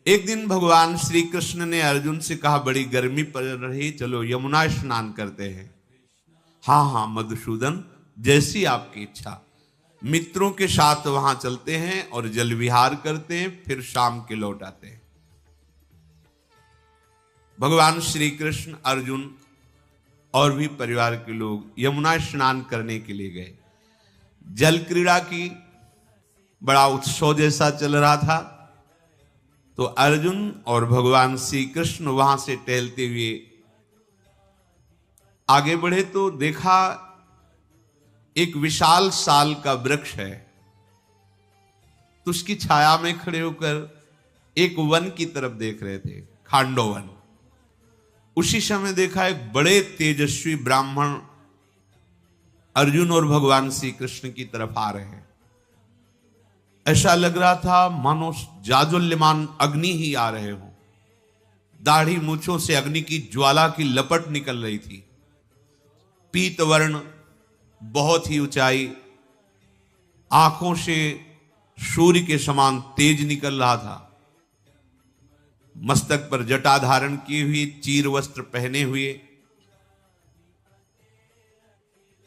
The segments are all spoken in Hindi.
एक दिन भगवान श्री कृष्ण ने अर्जुन से कहा, बड़ी गर्मी पड़ रही, चलो यमुना स्नान करते हैं। हाँ हाँ मधुसूदन, जैसी आपकी इच्छा। मित्रों के साथ वहां चलते हैं और जल विहार करते हैं, फिर शाम के लौट आते हैं। भगवान श्री कृष्ण, अर्जुन और भी परिवार के लोग यमुना स्नान करने के लिए गए। जल क्रीड़ा की बड़ा उत्सव जैसा चल रहा था, तो अर्जुन और भगवान श्री कृष्ण वहां से टहलते हुए आगे बढ़े तो देखा एक विशाल साल का वृक्ष है। तो उसकी छाया में खड़े होकर एक वन की तरफ देख रहे थे, खांडोवन। उसी समय देखा एक बड़े तेजस्वी ब्राह्मण अर्जुन और भगवान श्री कृष्ण की तरफ आ रहे हैं। ऐसा लग रहा था मानो जाज्वल्यमान अग्नि ही आ रहे हो। दाढ़ी मूछों से अग्नि की ज्वाला की लपट निकल रही थी। पीत वर्ण, बहुत ही ऊंचाई, आंखों से सूर्य के समान तेज निकल रहा था। मस्तक पर जटा धारण किए हुए, चीर वस्त्र पहने हुए।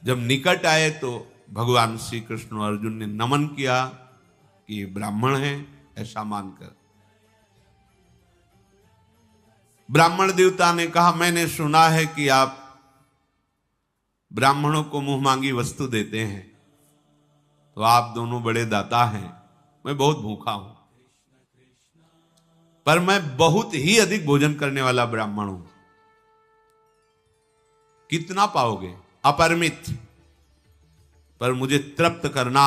जब निकट आए तो भगवान श्री कृष्ण और अर्जुन ने नमन किया कि ये ब्राह्मण है, ऐसा मानकर। ब्राह्मण देवता ने कहा, मैंने सुना है कि आप ब्राह्मणों को मुंह मांगी वस्तु देते हैं, तो आप दोनों बड़े दाता हैं। मैं बहुत भूखा हूं, पर मैं बहुत ही अधिक भोजन करने वाला ब्राह्मण हूं। कितना पाओगे? अपरिमित। पर मुझे तृप्त करना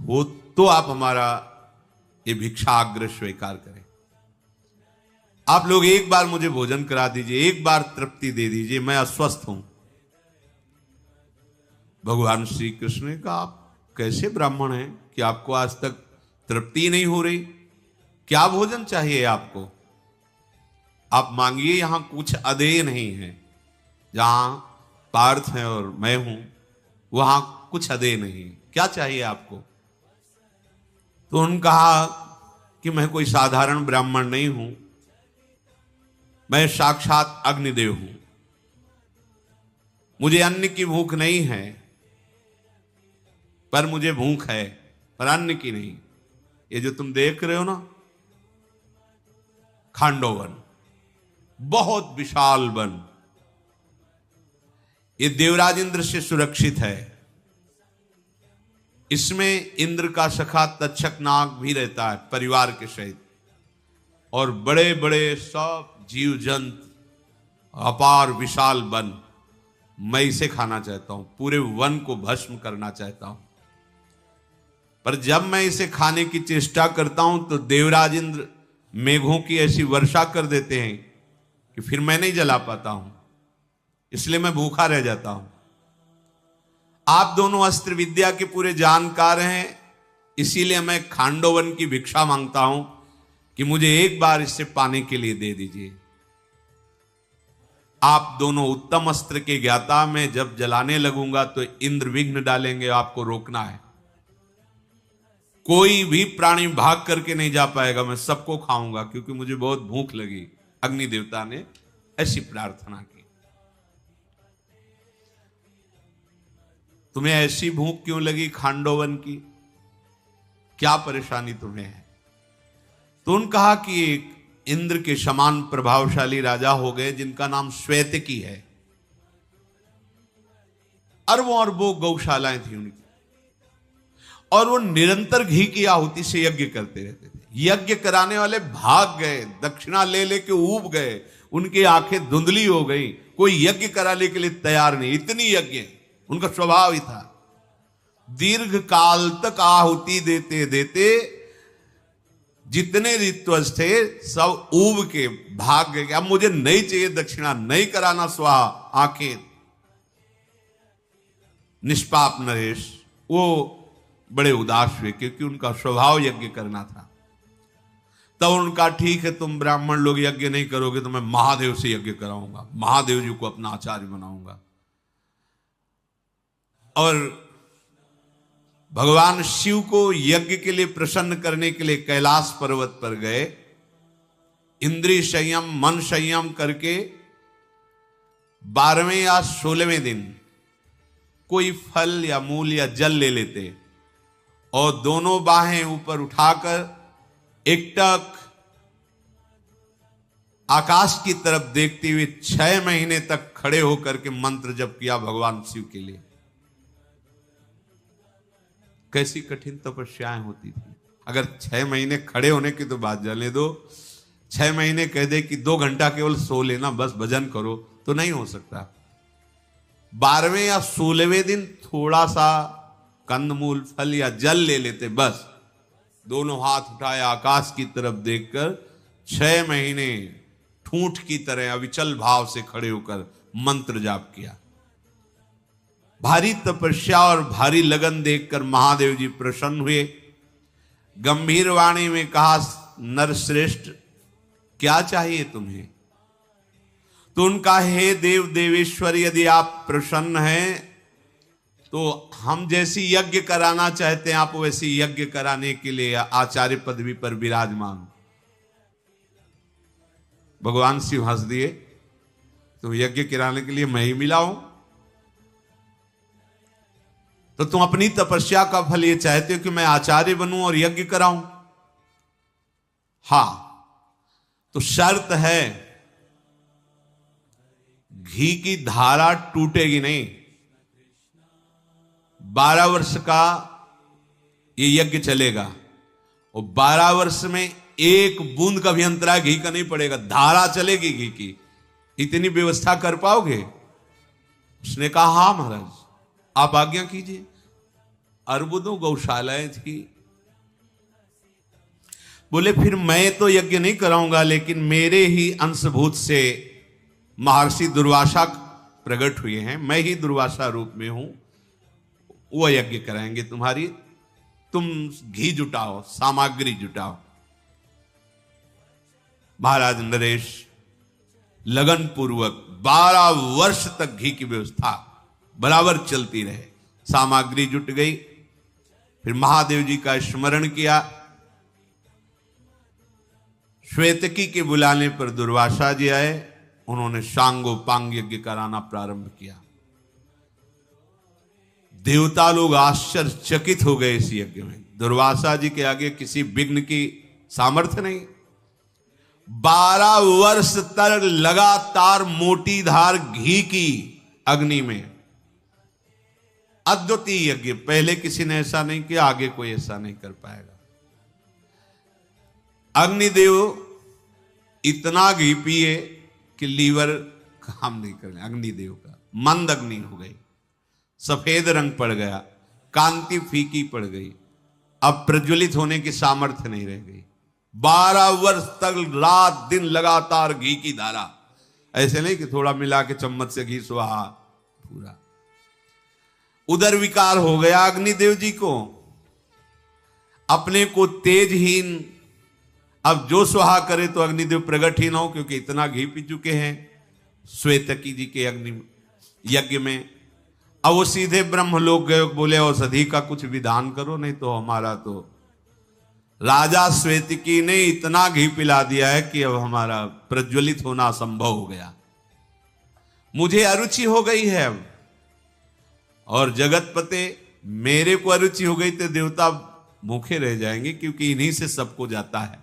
हो तो आप हमारा ये भिक्षाग्रह स्वीकार करें। आप लोग एक बार मुझे भोजन करा दीजिए, एक बार तृप्ति दे दीजिए, मैं अस्वस्थ हूं। भगवान श्री कृष्ण ने कहा, आप कैसे ब्राह्मण हैं कि आपको आज तक तृप्ति नहीं हो रही? क्या भोजन चाहिए आपको? आप मांगिए, यहां कुछ अदेय नहीं है। जहां पार्थ है और मैं हूं, वहां कुछ अदेय नहीं। क्या चाहिए आपको? तो उन्होंने कहा कि मैं कोई साधारण ब्राह्मण नहीं हूं, मैं साक्षात अग्निदेव हूं। मुझे अन्न की भूख नहीं है, पर मुझे भूख है, पर अन्न की नहीं। ये जो तुम देख रहे हो ना, खांडोवन, बहुत विशाल वन, ये देवराज इंद्र से सुरक्षित है। इसमें इंद्र का सखा तक्षक नाग भी रहता है परिवार के सहित, और बड़े बड़े सब जीव जंतु, अपार विशाल वन। मैं इसे खाना चाहता हूं, पूरे वन को भस्म करना चाहता हूं। पर जब मैं इसे खाने की चेष्टा करता हूं तो देवराज इंद्र मेघों की ऐसी वर्षा कर देते हैं कि फिर मैं नहीं जला पाता हूं, इसलिए मैं भूखा रह जाता हूं। आप दोनों अस्त्र विद्या के पूरे जानकार हैं, इसीलिए मैं खांडोवन की भिक्षा मांगता हूं कि मुझे एक बार इससे पाने के लिए दे दीजिए। आप दोनों उत्तम अस्त्र के ज्ञाता, मैं जब जलाने लगूंगा तो इंद्र विघ्न डालेंगे, आपको रोकना है। कोई भी प्राणी भाग करके नहीं जा पाएगा, मैं सबको खाऊंगा क्योंकि मुझे बहुत भूख लगी। अग्नि देवता ने ऐसी प्रार्थना की। तुम्हें ऐसी भूख क्यों लगी खांडोवन की? क्या परेशानी तुम्हें है? तो उन्होंने कहा कि एक इंद्र के समान प्रभावशाली राजा हो गए जिनका नाम श्वेतकी है। अरबों अरबों गौशालाएं थी उनकी, और वो निरंतर घी की आहुति से यज्ञ करते रहते थे। यज्ञ कराने वाले भाग गए, दक्षिणा ले लेके ऊब गए, उनकी आंखें धुंधली हो गई। कोई यज्ञ कराने के लिए तैयार नहीं, इतनी यज्ञ उनका स्वभाव ही था। दीर्घ काल तक आहुति देते देते जितने ऋत्वज थे सब ऊब के भाग गए। अब मुझे नहीं चाहिए दक्षिणा, नहीं कराना स्वाहा। आंखें निष्पाप नरेश वो बड़े उदास हुए क्योंकि उनका स्वभाव यज्ञ करना था। तब उनका, ठीक है तुम ब्राह्मण लोग यज्ञ नहीं करोगे तो मैं महादेव से यज्ञ कराऊंगा, महादेव जी को अपना आचार्य बनाऊंगा। और भगवान शिव को यज्ञ के लिए प्रसन्न करने के लिए कैलाश पर्वत पर गए। इंद्रिय संयम, मन संयम करके 12वें या 16वें दिन कोई फल या मूल या जल ले लेते और दोनों बाहें ऊपर उठाकर एकटक आकाश की तरफ देखते हुए 6 महीने तक खड़े होकर के मंत्र जप किया भगवान शिव के लिए। कैसी कठिन तपस्याएं होती थी। अगर 6 महीने खड़े होने की तो बात जाने दो, 6 महीने कह दे कि 2 घंटा केवल सो लेना, बस भजन करो, तो नहीं हो सकता। 12वें या 16वें दिन थोड़ा सा कंदमूल, फल या जल ले लेते, बस दोनों हाथ उठाए आकाश की तरफ देखकर 6 महीने ठूंठ की तरह अविचल भाव से खड़े होकर मंत्र जाप किया। भारी तपस्या और भारी लगन देखकर महादेव जी प्रसन्न हुए। गंभीर वाणी में कहा, नरश्रेष्ठ क्या चाहिए तुम्हें? तो उनका, हे देव देवेश्वर, यदि आप प्रसन्न हैं तो हम जैसी यज्ञ कराना चाहते हैं आप वैसी यज्ञ कराने के लिए आचार्य पदवी पर विराजमान। भगवान शिव हंस दिए, तो यज्ञ कराने के लिए मैं ही मिला हूं? तो तुम अपनी तपस्या का फल ये चाहते हो कि मैं आचार्य बनूं और यज्ञ कराऊं? हां, तो शर्त है घी की धारा टूटेगी नहीं। 12 वर्ष का ये यज्ञ चलेगा और 12 वर्ष में एक बूंद का भी अंतराय घी का नहीं पड़ेगा, धारा चलेगी घी की। इतनी व्यवस्था कर पाओगे? उसने कहा, हां महाराज, आप आज्ञा कीजिए। अरबुदों गौशालाएं थी। बोले, फिर मैं तो यज्ञ नहीं कराऊंगा, लेकिन मेरे ही अंशभूत से महर्षि दुर्वासा प्रकट हुए हैं, मैं ही दुर्वासा रूप में हूं, वो यज्ञ कराएंगे तुम्हारी। तुम घी जुटाओ, सामग्री जुटाओ। महाराज नरेश लगन पूर्वक 12 वर्ष तक घी की व्यवस्था बराबर चलती रहे। सामग्री जुट गई। फिर महादेव जी का स्मरण किया। श्वेतकी के बुलाने पर दुर्वासा जी आए। उन्होंने सांगोपांग यज्ञ कराना प्रारंभ किया। देवता लोग आश्चर्यचकित हो गए इस यज्ञ में। दुर्वासा जी के आगे किसी विघ्न की सामर्थ्य नहीं। 12 वर्ष तक लगातार मोटी धार घी की अग्नि में अद्वितीय यज्ञ। पहले किसी ने ऐसा नहीं किया, आगे कोई ऐसा नहीं कर पाएगा। अग्निदेव इतना घी पिए कि लीवर काम नहीं कर, अग्निदेव का मंद अग्नि हो गई, सफेद रंग पड़ गया, कांति फीकी पड़ गई, अब प्रज्वलित होने की सामर्थ्य नहीं रह गई। 12 वर्ष तक रात दिन लगातार घी की धारा। ऐसे नहीं कि थोड़ा मिला के चम्मच से घी सुहा, पूरा। उदर विकार हो गया अग्निदेव जी को, अपने को तेजहीन। अब जो सुहा करे तो अग्निदेव प्रगट ही ना हो, क्योंकि इतना घी पी चुके हैं श्वेतकी जी के अग्नि यज्ञ में। अब वो सीधे ब्रह्मलोक गए, बोले औषधि का कुछ विधान करो, नहीं तो हमारा तो राजा श्वेतकी ने इतना घी पिला दिया है कि अब हमारा प्रज्वलित होना असंभव हो गया। मुझे अरुचि हो गई है अब, और जगतपते मेरे को अरुचि हो गई तो देवता भूखे रह जाएंगे, क्योंकि इन्हीं से सबको जाता है।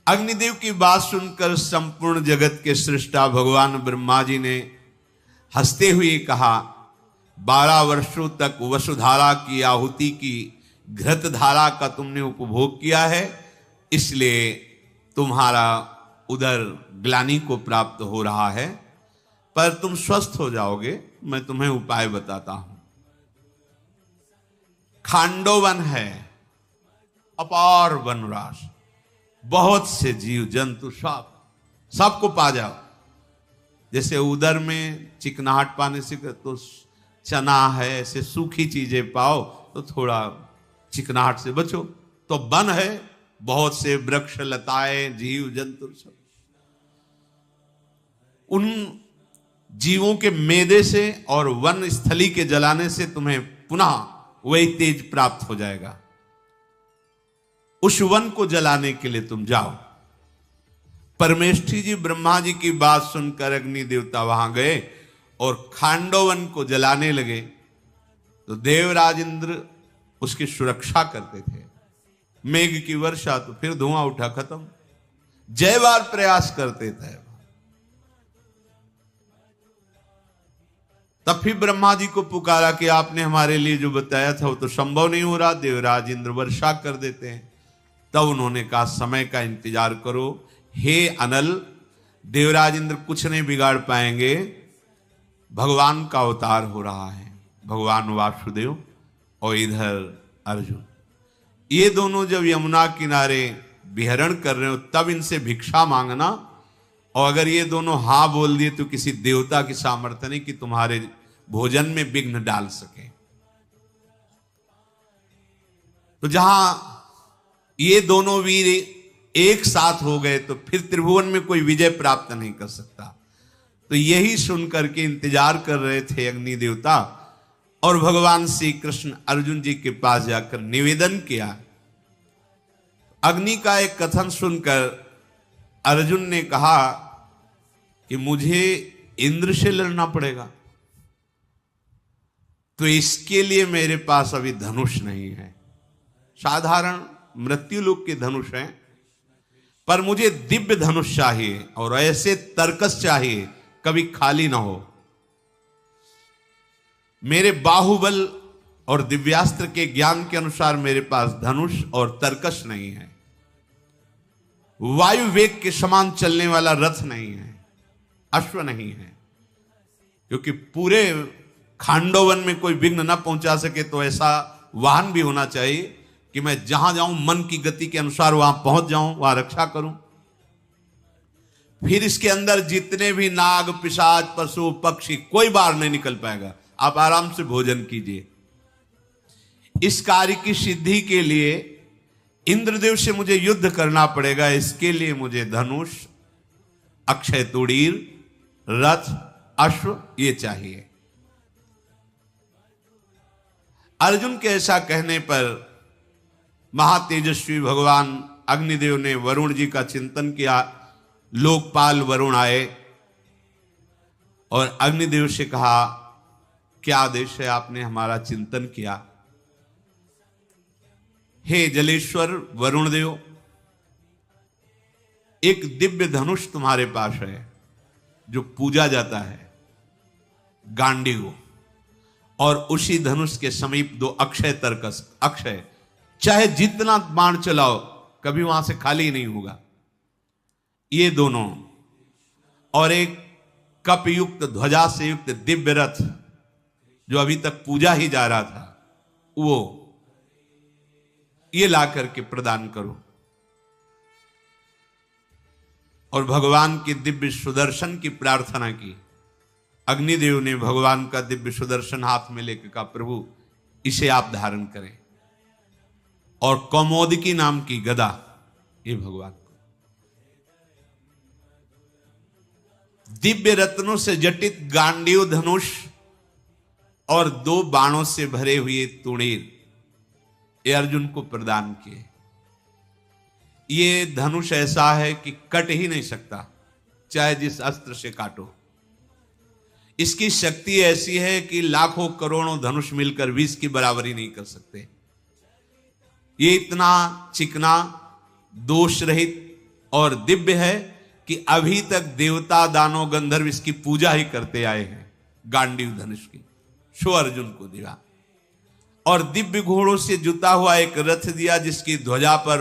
अग्निदेव की बात सुनकर संपूर्ण जगत के सृष्टा भगवान ब्रह्मा जी ने हंसते हुए कहा, 12 वर्षों तक वसुधारा की आहुति की घृत धारा का तुमने उपभोग किया है, इसलिए तुम्हारा उदर ग्लानि को प्राप्त हो रहा है, पर तुम स्वस्थ हो जाओगे। मैं तुम्हें उपाय बताता हूं। खांडोवन है, अपार वनराश, बहुत से जीव जंतु सबको पा जाओ। जैसे उदर में चिकनाहट पाने से तो चना है, ऐसे सूखी चीजें पाओ तो थोड़ा चिकनाहट से बचो। तो वन है, बहुत से वृक्ष लताएं जीव जंतु सब, उन जीवों के मेदे से और वन स्थली के जलाने से तुम्हें पुनः वही तेज प्राप्त हो जाएगा। उस वन को जलाने के लिए तुम जाओ। परमेष्ठी जी ब्रह्मा जी की बात सुनकर अग्नि देवता वहां गए और खांडोवन को जलाने लगे। तो देवराज इंद्र उसकी सुरक्षा करते थे। मेघ की वर्षा तो फिर धुआं उठा, खत्म। जय बार प्रयास करते थे। तब फिर ब्रह्मा जी को पुकारा कि आपने हमारे लिए जो बताया था वो तो संभव नहीं हो रहा। देवराज इंद्र वर्षा कर देते हैं। तब उन्होंने कहा समय का इंतजार करो। हे अनल, देवराज इंद्र कुछ नहीं बिगाड़ पाएंगे। भगवान का अवतार हो रहा है, भगवान वासुदेव और इधर अर्जुन। ये दोनों जब यमुना किनारे विहरण कर रहे हो तब इनसे भिक्षा मांगना। और अगर ये दोनों हाँ बोल दिए तो किसी देवता की सामर्थ्य नहीं कि तुम्हारे भोजन में विघ्न डाल सके। तो जहां ये दोनों वीर एक साथ हो गए तो फिर त्रिभुवन में कोई विजय प्राप्त नहीं कर सकता। तो यही सुनकर के इंतजार कर रहे थे अग्नि देवता। और भगवान श्री कृष्ण अर्जुन जी के पास जाकर निवेदन किया। अग्नि का एक कथन सुनकर अर्जुन ने कहा कि मुझे इंद्र से लड़ना पड़ेगा, तो इसके लिए मेरे पास अभी धनुष नहीं है। साधारण मृत्युलोक के धनुष हैं, पर मुझे दिव्य धनुष चाहिए और ऐसे तर्कस चाहिए कभी खाली ना हो। मेरे बाहुबल और दिव्यास्त्र के ज्ञान के अनुसार मेरे पास धनुष और तर्कस नहीं है। वायु वेग के समान चलने वाला रथ नहीं है, अश्व नहीं है। क्योंकि पूरे खांडोवन में कोई विघ्न न पहुंचा सके तो ऐसा वाहन भी होना चाहिए कि मैं जहां जाऊं मन की गति के अनुसार वहां पहुंच जाऊं, वहां रक्षा करूं। फिर इसके अंदर जितने भी नाग पिशाच पशु पक्षी कोई बाहर नहीं निकल पाएगा। आप आराम से भोजन कीजिए। इस कार्य की सिद्धि के लिए इंद्रदेव से मुझे युद्ध करना पड़ेगा। इसके लिए मुझे धनुष, अक्षय तुड़ीर, रथ, अश्व ये चाहिए। अर्जुन के ऐसा कहने पर महातेजस्वी भगवान अग्निदेव ने वरुण जी का चिंतन किया। लोकपाल वरुण आए और अग्निदेव से कहा, क्या आदेश है? आपने हमारा चिंतन किया। हे जलेश्वर वरुण देव, एक दिव्य धनुष तुम्हारे पास है जो पूजा जाता है, गांडीव, और उसी धनुष के समीप दो अक्षय तर्कस। अक्षय चाहे जितना बाण चलाओ कभी वहां से खाली नहीं होगा। ये दोनों और एक कपयुक्त ध्वजा से युक्त दिव्य रथ जो अभी तक पूजा ही जा रहा था, वो ये ला करके प्रदान करो। और भगवान के दिव्य सुदर्शन की प्रार्थना की। अग्निदेव ने भगवान का दिव्य सुदर्शन हाथ में लेकर कहा, प्रभु इसे आप धारण करें। और कौमोदकी नाम की गदा ये भगवान को, दिव्य रत्नों से जटित गांडीव धनुष और दो बाणों से भरे हुए तुणीर ये अर्जुन को प्रदान किए। ये धनुष ऐसा है कि कट ही नहीं सकता, चाहे जिस अस्त्र से काटो। इसकी शक्ति ऐसी है कि लाखों करोड़ों धनुष मिलकर भी इसकी बराबरी नहीं कर सकते। ये इतना चिकना, दोष रहित और दिव्य है कि अभी तक देवता दानव गंधर्व इसकी पूजा ही करते आए हैं। गांडीव धनुष की सो अर्जुन को दिया। और दिव्य घोड़ों से जुता हुआ एक रथ दिया जिसकी ध्वजा पर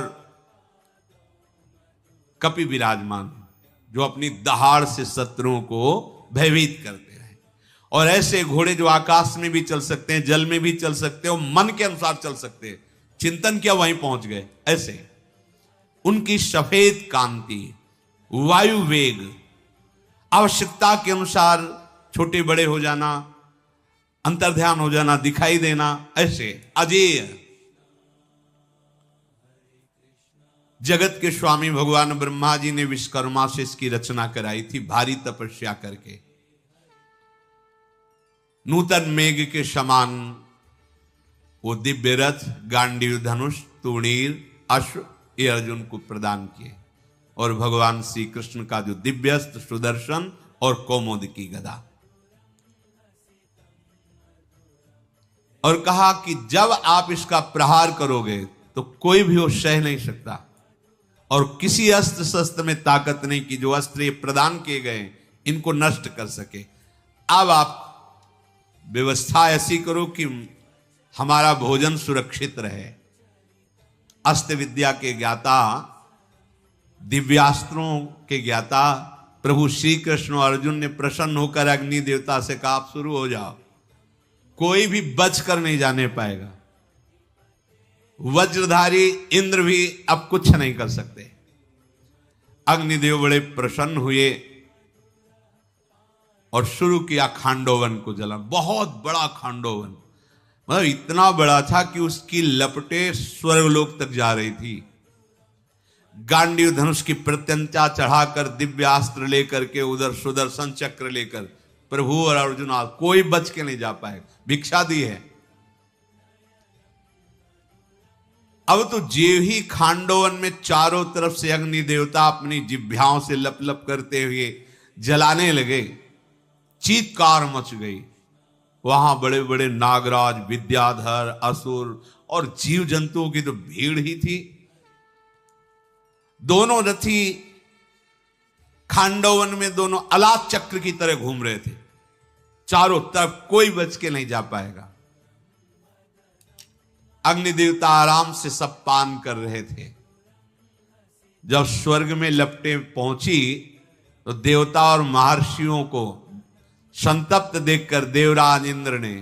कपि विराजमान, जो अपनी दहाड़ से शत्रुओं को भयभीत करते हैं। और ऐसे घोड़े जो आकाश में भी चल सकते हैं, जल में भी चल सकते हैं और मन के अनुसार चल सकते हैं। चिंतन किया वहीं पहुंच गए। ऐसे उनकी सफेद कांति, वायु वेग, आवश्यकता के अनुसार छोटे बड़े हो जाना, अंतर्ध्यान हो जाना, दिखाई देना, ऐसे अजेय। जगत के स्वामी भगवान ब्रह्मा जी ने विश्वकर्मा से इसकी रचना कराई थी, भारी तपस्या करके। नूतन मेघ के समान वो दिव्य रथ, गांडीव, धनुष, तूणीर, अश्व ये अर्जुन को प्रदान किए, और भगवान श्री कृष्ण का जो दिव्यस्त्र, सुदर्शन और कौमुद की गदा, और कहा कि जब आप इसका प्रहार करोगे तो कोई भी वो सह नहीं सकता, और किसी अस्त्र शस्त्र में ताकत नहीं कि जो अस्त्र ये प्रदान किए गए इनको नष्ट कर सके। अब आप व्यवस्था ऐसी करो कि हमारा भोजन सुरक्षित रहे। अस्त्र विद्या के ज्ञाता, दिव्यास्त्रों के ज्ञाता प्रभु श्री कृष्ण और अर्जुन ने प्रसन्न होकर अग्नि देवता से कहा, आप शुरू हो जाओ, कोई भी बच कर नहीं जाने पाएगा। वज्रधारी इंद्र भी अब कुछ नहीं कर सकते। अग्निदेव बड़े प्रसन्न हुए और शुरू किया खांडोवन को जलाना। बहुत बड़ा खांडोवन, मतलब इतना बड़ा था कि उसकी लपटें स्वर्गलोक तक जा रही थी। गांडीव धनुष की प्रत्यंचा चढ़ाकर, दिव्यास्त्र लेकर के, उधर सुदर्शन चक्र लेकर प्रभु और अर्जुन, कोई बच के नहीं जा पाएगा। भिक्षा दी है। अब तो जेव ही खांडोवन में चारों तरफ से अग्नि देवता अपनी जिह्वाओं से लप लप करते हुए जलाने लगे, चीत्कार मच गई। वहां बड़े बड़े नागराज, विद्याधर, असुर और जीव जंतुओं की तो भीड़ ही थी। दोनों रथी खांडोवन में दोनों अलात चक्र की तरह घूम रहे थे, चारों तरफ कोई बच के नहीं जा पाएगा। अग्नि देवता आराम से सब पान कर रहे थे। जब स्वर्ग में लपटें पहुंची तो देवता और महर्षियों को संतप्त देखकर देवराज इंद्र ने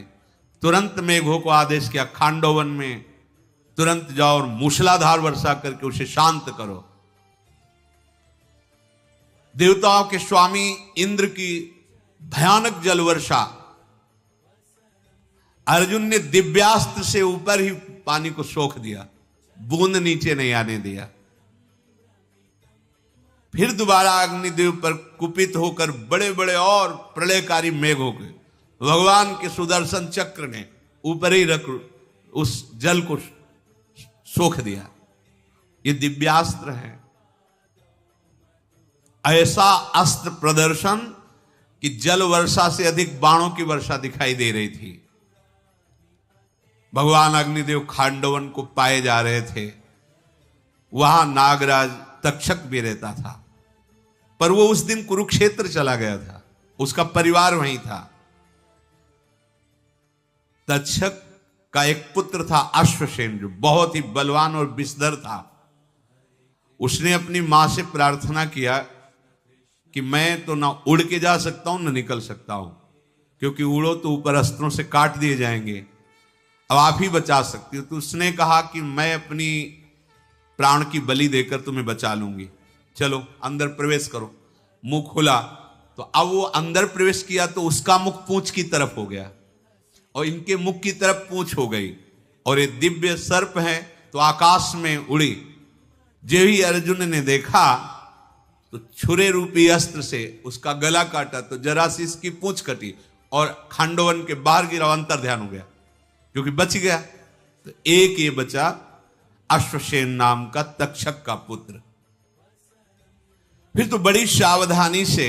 तुरंत मेघों को आदेश किया, खांडोवन में तुरंत जाओ और मूसलाधार वर्षा करके उसे शांत करो। देवताओं के स्वामी इंद्र की भयानक जल वर्षा, अर्जुन ने दिव्यास्त्र से ऊपर ही पानी को सोख दिया, बूंद नीचे नहीं आने दिया। फिर दोबारा अग्निदेव पर कुपित होकर बड़े बड़े और प्रलयकारी मेघ हो गए। भगवान के सुदर्शन चक्र ने ऊपर ही रख उस जल को सोख दिया। ये दिव्यास्त्र है। ऐसा अस्त्र प्रदर्शन कि जल वर्षा से अधिक बाणों की वर्षा दिखाई दे रही थी। भगवान अग्निदेव खांडोवन को पाए जा रहे थे। वहां नागराज तक्षक भी रहता था, पर वो उस दिन कुरुक्षेत्र चला गया था, उसका परिवार वहीं था। तक्षक का एक पुत्र था अश्वसेन, जो बहुत ही बलवान और विषधर था। उसने अपनी मां से प्रार्थना किया कि मैं तो ना उड़ के जा सकता हूं ना निकल सकता हूं, क्योंकि उड़ो तो ऊपर अस्त्रों से काट दिए जाएंगे, अब आप ही बचा सकती हो। तो उसने कहा कि मैं अपनी प्राण की बलि देकर तुम्हें बचा लूंगी, चलो अंदर प्रवेश करो। मुख खुला तो अब वो अंदर प्रवेश किया तो उसका मुख पूंछ की तरफ हो गया और इनके मुख की तरफ पूंछ हो गई, और ये दिव्य सर्प है तो आकाश में उड़ी। जो ही अर्जुन ने देखा तो छुरे रूपी अस्त्र से उसका गला काटा तो जरा सी इसकी पूंछ कटी और खांडोवन के बाहर गिरा, अंतर ध्यान हो गया क्योंकि बच गया। तो एक ये बचा अश्वसेन नाम का तक्षक का पुत्र। फिर तो बड़ी सावधानी से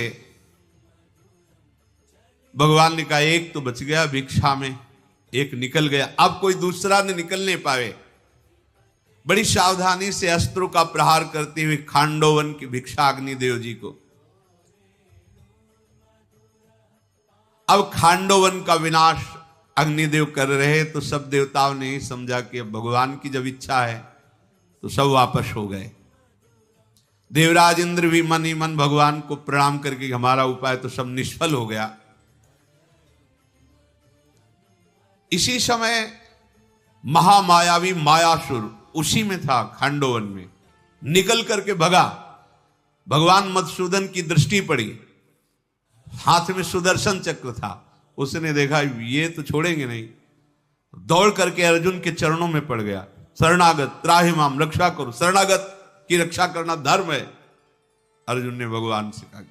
भगवान ने कहा एक तो बच गया भिक्षा में, एक निकल गया, अब कोई दूसरा न निकल नहीं पावे। बड़ी सावधानी से अस्त्रों का प्रहार करते हुए खांडोवन की भिक्षा अग्निदेव जी को। अब खांडोवन का विनाश अग्निदेव कर रहे तो सब देवताओं ने ही समझा कि अब भगवान की जब इच्छा है तो सब वापस हो गए। देवराज इंद्र भी मन ही मन भगवान को प्रणाम करके हमारा उपाय तो सब निष्फल हो गया। इसी समय महामायावी मायासुर उसी में था, खांडोवन में निकल करके भगा। भगवान मधुसूदन की दृष्टि पड़ी, हाथ में सुदर्शन चक्र था, उसने देखा ये तो छोड़ेंगे नहीं, दौड़ करके अर्जुन के चरणों में पड़ गया। शरणागत त्राहि माम, रक्षा करो, शरणागत की रक्षा करना धर्म है। अर्जुन ने भगवान से कहा।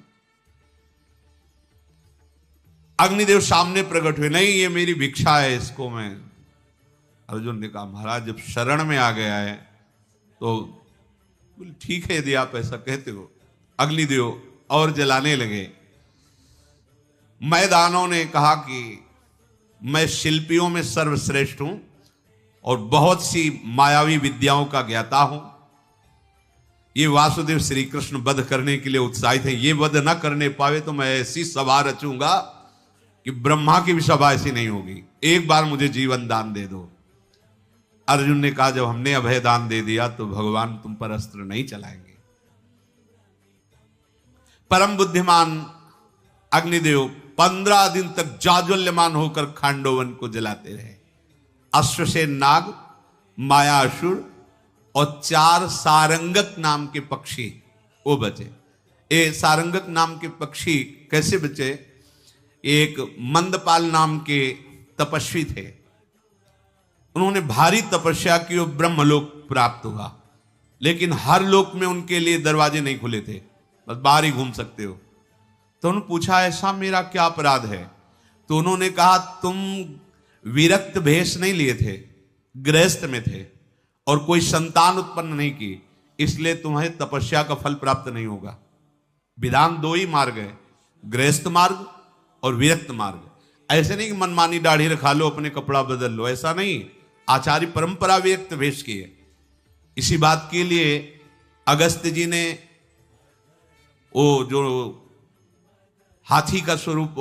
अग्निदेव सामने प्रकट हुए, नहीं ये मेरी भिक्षा है, इसको मैं। अर्जुन ने कहा महाराज जब शरण में आ गया है तो बोले ठीक है यदि आप ऐसा कहते हो। अग्निदेव और जलाने लगे। मैदानों ने कहा कि मैं शिल्पियों में सर्वश्रेष्ठ हूं और बहुत सी मायावी विद्याओं का ज्ञाता हूं। ये वासुदेव श्री कृष्ण वध करने के लिए उत्साहित हैं। ये वध न करने पावे तो मैं ऐसी सभा रचूंगा कि ब्रह्मा की भी सभा ऐसी नहीं होगी। एक बार मुझे जीवन दान दे दो। अर्जुन ने कहा जब हमने अभय दान दे दिया तो भगवान तुम पर अस्त्र नहीं चलाएंगे। परम बुद्धिमान अग्निदेव 15 दिन तक जाज्वल्यमान होकर खांडोवन को जलाते रहे। अश्वसेन नाग, मायासुर और 4 सारंगक नाम के पक्षी वो बचे। ये सारंगक नाम के पक्षी कैसे बचे? एक मंदपाल नाम के तपस्वी थे। उन्होंने भारी तपस्या की और ब्रह्मलोक प्राप्त हुआ, लेकिन हर लोक में उनके लिए दरवाजे नहीं खुले थे, बस बाहर ही घूम सकते हो। तो उन्होंने पूछा ऐसा मेरा क्या अपराध है? तो उन्होंने कहा तुम विरक्त भेष नहीं लिए थे, गृहस्थ में थे और कोई संतान उत्पन्न नहीं की, इसलिए तुम्हें तपस्या का फल प्राप्त नहीं होगा। विधान 2 ही मार्ग है, गृहस्थ मार्ग और विरक्त मार्ग। ऐसे नहीं कि मनमानी दाढ़ी रखा लो, अपने कपड़ा बदल लो, ऐसा नहीं। आचार्य परंपरा विरक्त भेष की है। इसी बात के लिए अगस्त्य जी ने वो जो हाथी का स्वरूप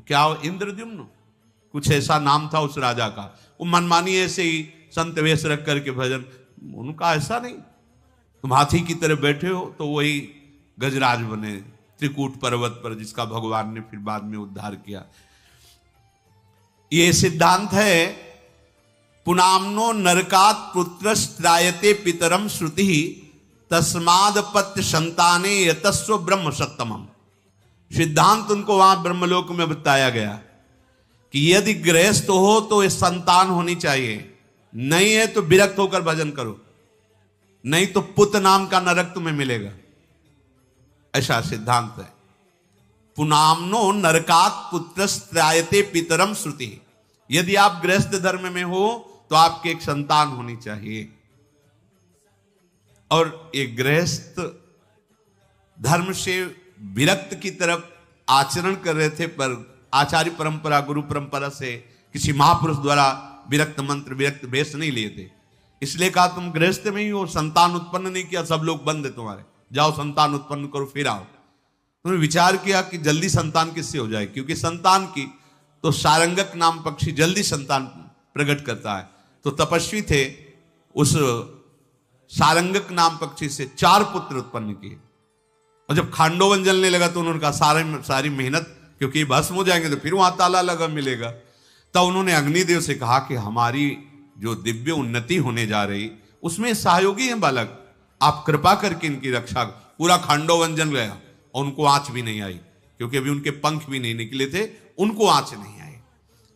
क्या इंद्रद्युम्न कुछ ऐसा नाम था उस राजा का, वो मनमानी ऐसे ही संत वेश रख करके भजन। उनका ऐसा नहीं, तुम हाथी की तरह बैठे हो तो वही गजराज बने त्रिकूट पर्वत पर, जिसका भगवान ने फिर बाद में उद्धार किया। ये सिद्धांत है पुनामनो नरकात पुत्रस्त्रायते पितरम श्रुति तस्माद पत्य संताने यतस्व ब्रह्म सत्तमम। सिद्धांत उनको वहां ब्रह्मलोक में बताया गया कि यदि गृहस्थ हो तो ये संतान होनी चाहिए, नहीं है तो विरक्त होकर भजन करो, नहीं तो पुत नाम का नरक तुम्हें मिलेगा। ऐसा सिद्धांत है। पुनामनो नरकात पुत्रस्त्रायते पितरम श्रुति। यदि आप गृहस्थ धर्म में हो तो आपके एक संतान होनी चाहिए। और ये गृहस्थ धर्म से विरक्त की तरफ आचरण कर रहे थे, पर आचार्य परंपरा गुरु परंपरा से किसी महापुरुष द्वारा विरक्त मंत्र विरक्त भेष नहीं लिए थे। इसलिए कहा तुम गृहस्थ में ही हो, संतान उत्पन्न नहीं किया, सब लोग बंद है तुम्हारे, जाओ संतान उत्पन्न करो फिर आओ। उन्होंने विचार किया कि जल्दी संतान किससे हो जाए, क्योंकि संतान की तो सारंगक नाम पक्षी जल्दी संतान प्रकट करता है। तो तपस्वी थे, उस सारंगक नाम पक्षी से 4 पुत्र उत्पन्न किए। और जब खांडोवन जलने लगा तो उन्होंने कहा सारी मेहनत, क्योंकि भस्म हो जाएंगे तो फिर वहां ताला लगा मिलेगा। तब उन्होंने अग्निदेव से कहा कि हमारी जो दिव्य उन्नति होने जा रही उसमें सहयोगी हैं बालक, आप कृपा करके इनकी रक्षा। पूरा खांडोवन जल गया और उनको आंच भी नहीं आई, क्योंकि अभी उनके पंख भी नहीं निकले थे, उनको आंच नहीं आई।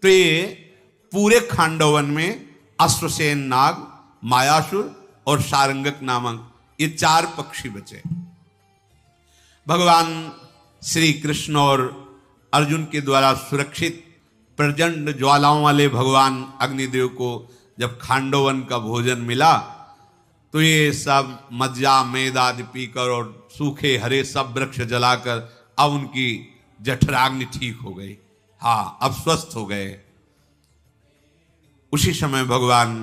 तो ये पूरे खांडोवन में अश्वसेन नाग, मायासुर और सारंगक नामक ये 4 पक्षी बचे। भगवान श्री कृष्ण और अर्जुन के द्वारा सुरक्षित प्रचंड ज्वालाओं वाले भगवान अग्निदेव को जब खांडोवन का भोजन मिला तो ये सब मज्जा मेद आदि पीकर और सूखे हरे सब वृक्ष जलाकर अब उनकी जठराग्नि ठीक हो गई। हाँ, अब स्वस्थ हो गए। उसी समय भगवान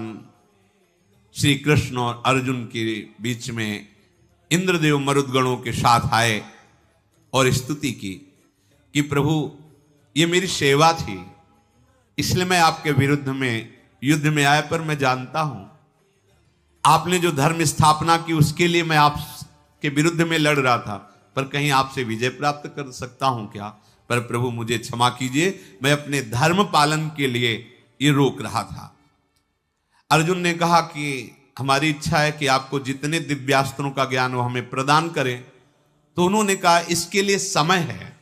श्री कृष्ण और अर्जुन के बीच में इंद्रदेव मरुदगणों के साथ आए और स्तुति की कि प्रभु ये मेरी सेवा थी, इसलिए मैं आपके विरुद्ध में युद्ध में आया, पर मैं जानता हूं आपने जो धर्म स्थापना की उसके लिए मैं आपके विरुद्ध में लड़ रहा था, पर कहीं आपसे विजय प्राप्त कर सकता हूं क्या? पर प्रभु मुझे क्षमा कीजिए, मैं अपने धर्म पालन के लिए ये रोक रहा था। अर्जुन ने कहा कि हमारी इच्छा है कि आपको जितने दिव्यास्त्रों का ज्ञान हो हमें प्रदान करें। तो उन्होंने कहा इसके लिए समय है,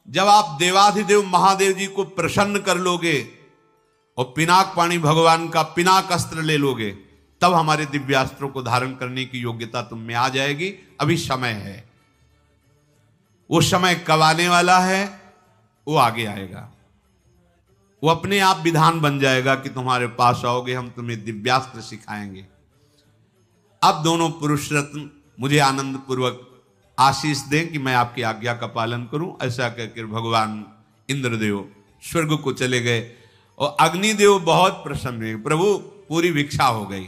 जब आप देवाधिदेव महादेव जी को प्रसन्न कर लोगे और पिनाक पाणी भगवान का पिनाक अस्त्र ले लोगे, तब हमारे दिव्यास्त्रों को धारण करने की योग्यता तुम में आ जाएगी। अभी समय है, वो समय कब आने वाला है वो आगे आएगा। वो अपने आप विधान बन जाएगा कि तुम्हारे पास आओगे, हम तुम्हें दिव्यास्त्र सिखाएंगे। अब दोनों पुरुष रत्न मुझे आनंद पूर्वक आशीष दें कि मैं आपकी आज्ञा का पालन करूं। ऐसा कहकर भगवान इंद्रदेव स्वर्ग को चले गए और अग्निदेव बहुत प्रसन्न हुए, प्रभु पूरी भिक्षा हो गई।